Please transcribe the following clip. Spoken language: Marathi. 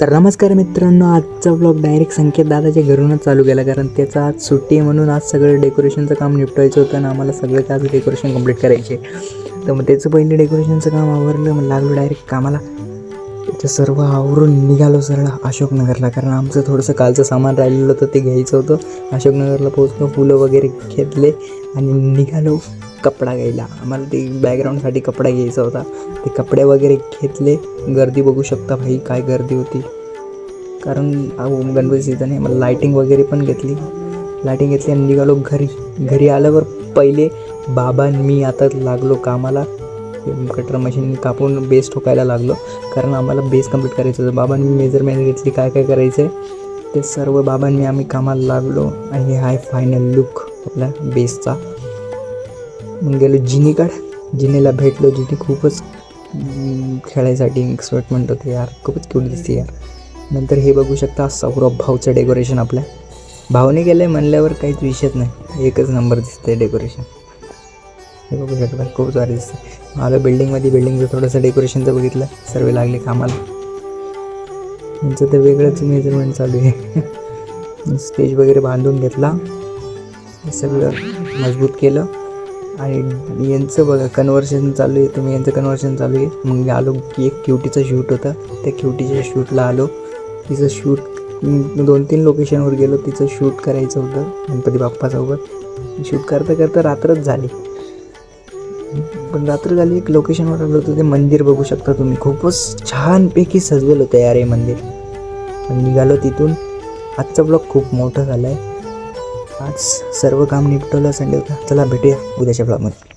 तर नमस्कार मित्रांनो, आजचा व्लॉग डायरेक्ट संकेत दादाच्या घरूनच चालू केला, कारण त्याचा आज सुट्टी आहे म्हणून आज सगळं डेकोरेशनचं काम निपटायचं होतं आणि आम्हाला सगळं आज डेकोरेशन कंप्लीट करायचे. तर मग त्याचं पहिले डेकोरेशनचं काम आवरलं, मग लागलो डायरेक्ट कामाला. त्याचं सर्व आवरून निघालो सरळ अशोकनगरला, कारण आमचं थोडंसं कालचं सामान राहिलेलं होतं ते घ्यायचं होतं. अशोकनगरला पोहोचलो, फुलं वगैरे घेतले आणि निघालो कपडा घ्यायला. आम्हाला ते बॅकग्राऊंडसाठी कपडा घ्यायचा होता, ते कपडे वगैरे घेतले. गर्दी बघू शकता भाई, काय गर्दी होती, कारण गणपती सीझन आहे. मला लायटिंग वगैरे पण घेतली आणि निघालो घरी आल्यावर पहिले बाबा आणि मी आता लागलो कामाला. कटर मशीन कापून बेस ठोकायला लागलो, कारण आम्हाला बेस कंप्लीट करायचं होतं. बाबांनी मेजरमेंट घेतली, काय काय करायचं आहे ते सर्व बाबांनी आम्ही कामाला लागलो. आणि हा फायनल लुक आपल्या बेसचा. मग गेलो जिनेला भेटलो. जिने खूपच खेळायसाठी एक्साइटमेंट होते यार, खूपच क्यूट दिसते यार. नंतर हे बघू शकता सौरभ भाऊचं डेकोरेशन. आपल्या भाऊने केलं आहे म्हणल्यावर काहीच विषयच नाही, एकच नंबर दिसतं आहे डेकोरेशन. हे बघू शकता खूप सारे दिसते. आलं बिल्डिंगचं थोडंसं डेकोरेशनचं बघितलं, सर्व लागले कामाला. त्यांचं तर वेगळंच मेजरमेंट चालू आहे. स्टेज वगैरे बांधून घेतला, हे सगळं मजबूत केलं. आणि यांचं बघा कन्व्हर्शन चालू आहे, यांचं कन्व्हर्शन चालू आहे. मग आलो की एक क्युटीचं शूट होतं, त्या क्युटीच्या शूटला आलो. तिचं शूट 2-3 लोकेशनवर गेलो, तिचं शूट करायचं होतं गणपती बाप्पासोबत. शूट करता रात्रच झाली. एक लोकेशनवर आलो होतं, ते मंदिर बघू शकता तुम्ही, खूपच छानपैकी सजवलं होतं यार हे मंदिर. निघालो तिथून. आजचा ब्लॉग खूप मोठा झाला आहे. आज सर्व काम निपटवलं संडे होता. चला भेटूया उद्याच्या ब्लॉगमध्ये.